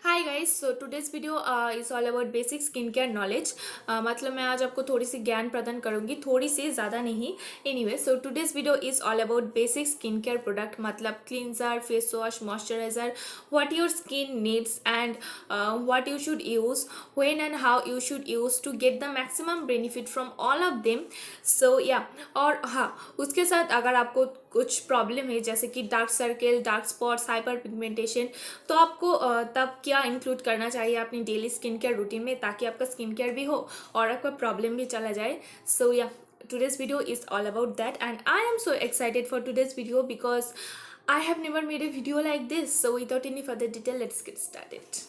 Hi guys, so today's video is all about basic skin care knowledge. मतलब मैं आज आपको थोड़ी सी ज्ञान प्रदान करूंगी, थोड़ी सी, ज़्यादा नहीं। Anyway, so today's video is all about basic skin care product, मतलब cleanser, face wash, moisturizer, what your skin needs and what you should use, when and how you should use to get the maximum benefit from all of them. So yeah, और हाँ, उसके साथ अगर आपको कुछ problem है जैसे कि dark circle, dark spots, hyper pigmentation, तो आपको तब क्या इंक्लूड करना चाहिए अपनी डेली स्किन केयर रूटीन में, ताकि आपका स्किन केयर भी हो और आपका प्रॉब्लम भी चला जाए। सो या, today's video is all about that, and I am so excited for today's video because I have never made a video like this. So without any further detail, let's get started.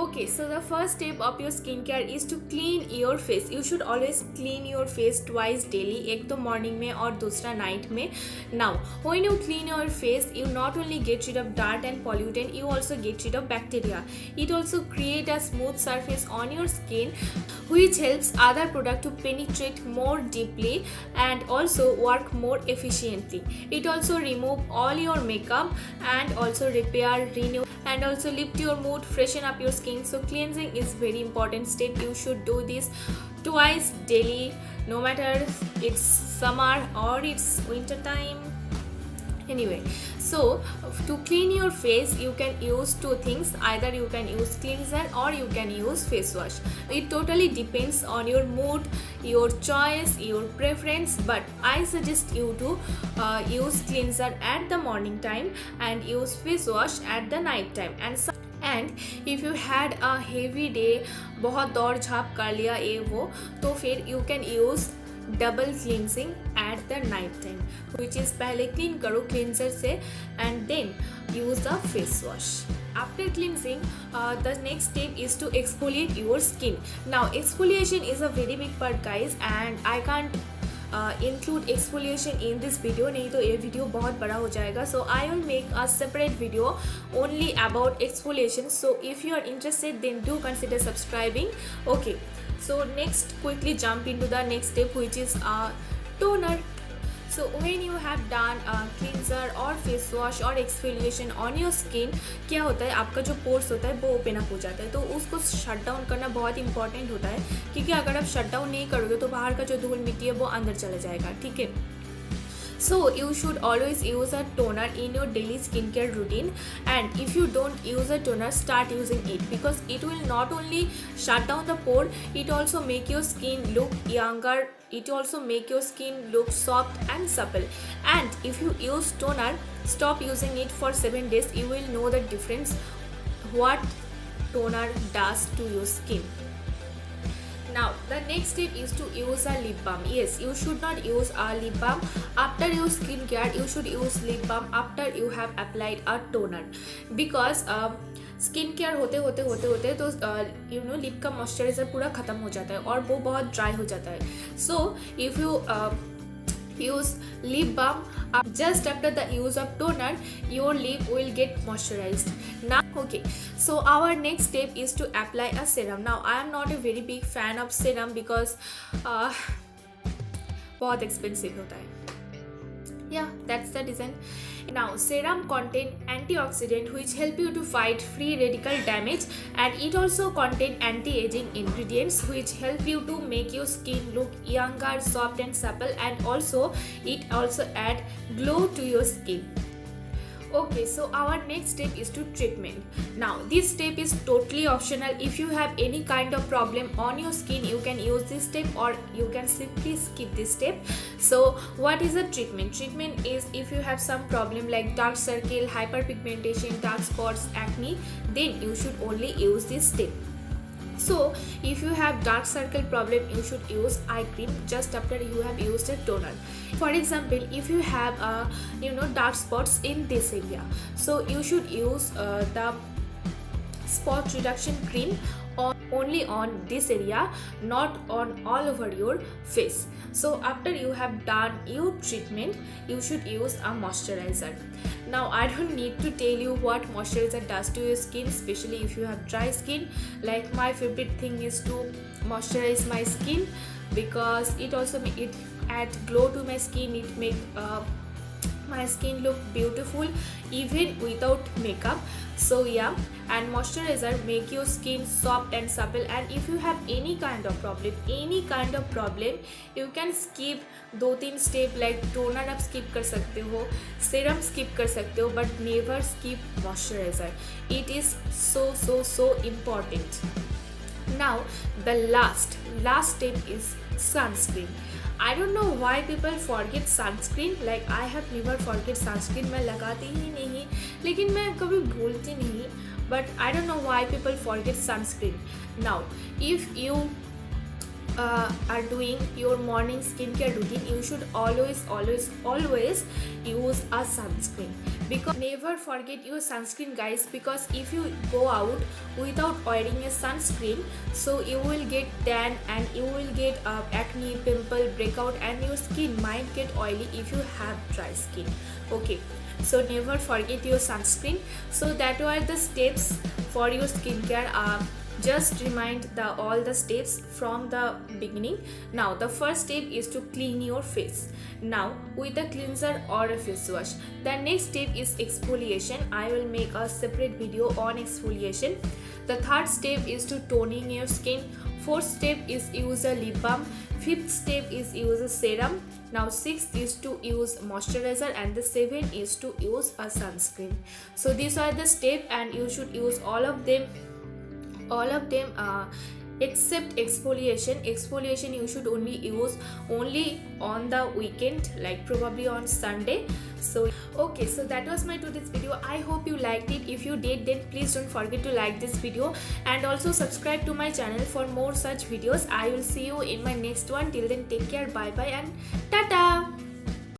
Okay, so the first step of your skincare is to clean your face. You should always clean your face twice daily, एक तो morning में और दूसरा night में. Now, when you clean your face, you not only get rid of dirt and pollutant, you also get rid of bacteria. It also create a smooth surface on your skin, which helps other product to penetrate more deeply and also work more efficiently. It also remove all your makeup and also repair, renew and also lift your mood, freshen up your skin. So cleansing is very important step. You should do this twice daily, no matter it's summer or it's winter time. Anyway, so to clean your face you can use two things. Either you can use cleanser or you can use face wash. It totally depends on your mood, your choice, your preference, but I suggest you to use cleanser at the morning time and use face wash at the night time. And if you had a heavy day, बहुत दौड़ झाप कर लिया ये वो, तो फिर you can use double cleansing at the night time, which is पहले clean करो क्लींजर से and then use the face wash. After cleansing, the next step is to exfoliate your skin. Now, exfoliation is a very big part, guys, and I can't include exfoliation in this video, नहीं तो ये video बहुत बड़ा हो जाएगा. So I will make a separate video only about exfoliation. So if you are interested, then do consider subscribing. Okay. So next, quickly jump into the next step, which is toner. So when you have done cleanser or face wash or exfoliation on your skin, क्या होता है, आपका जो pores होता है वो open up हो जाता है. तो उसको शट डाउन करना बहुत इंपॉर्टेंट होता है, क्योंकि अगर आप शट डाउन नहीं करोगे तो बाहर का जो धूल मिट्टी है वो अंदर चला जाएगा. ठीक है. So you should always use a toner in your daily skincare routine, and if you don't use a toner, start using it, because it will not only shut down the pore, it also make your skin look younger, it also make your skin look soft and supple. And if you use toner, stop using it for 7 days, you will know the difference what toner does to your skin. Now, the next step is to use a lip balm. Yes, you should not use a lip balm after your skincare. You should use lip balm after you have applied a toner, because skin care होते होते तो lip का moisturiser पूरा ख़त्म हो जाता है और वो बहुत ड्राई हो जाता है. So if you use lip balm just after the use of toner, your lip will get moisturized. Now, okay, so our next step is to apply a serum. Now, I am not a very big fan of serum because बहुत expensive होता है. Yeah, that's the design. Now, serum contain antioxidant which help you to fight free radical damage, and it also contain anti-aging ingredients which help you to make your skin look younger, soft and supple, and also it also add glow to your skin. Okay, so our next step is to treatment. Now, this step is totally optional. If you have any kind of problem on your skin, you can use this step or you can simply skip this step. So what is the treatment? Treatment is if you have some problem like dark circle, hyperpigmentation, dark spots, acne, then you should only use this step. So if you have dark circle problem, you should use eye cream just after you have used a toner. For example, if you have dark spots in this area, so you should use the spot reduction cream only on this area, not on all over your face. So after you have done your treatment, you should use a moisturizer. Now, I don't need to tell you what moisturizer does to your skin, especially if you have dry skin. Like, my favorite thing is to moisturize my skin, because it also add glow to my skin. It make my my skin look beautiful even without makeup. So yeah, and moisturizer make your skin soft and supple. And if you have any kind of problem, you can skip 2-3 step like toner आप skip कर सकते हो, serum skip कर सकते हो, but never skip moisturizer. It is so important. Now the last step is sunscreen. I don't know why people forget sunscreen. Like I have never forget sunscreen. मैं लगाती ही नहीं, लेकिन मैं कभी भूलती नहीं. But I don't know why people forget sunscreen. Now, if you are doing your morning skincare routine, you should always use a sunscreen. Because never forget your sunscreen, guys, because if you go out without wearing a sunscreen, so you will get tan and you will get acne, pimple, breakout, and your skin might get oily if you have dry skin. Okay, so never forget your sunscreen. So that were the steps for your skincare. Just remind all the steps from the beginning. Now the first step is to clean your face. Now with a cleanser or a face wash. The next step is exfoliation. I will make a separate video on exfoliation. The third step is to toning your skin. Fourth step is use a lip balm. Fifth step is use a serum. Now sixth is to use moisturizer, and the seventh is to use a sunscreen. So these are the steps, and you should use all of them except exfoliation you should only use on the weekend, like probably on Sunday. So okay, so that was my today's video. I hope you liked it. If you did, then please don't forget to like this video and also subscribe to my channel for more such videos. I will see you in my next one. Till then, take care, bye bye, and tata.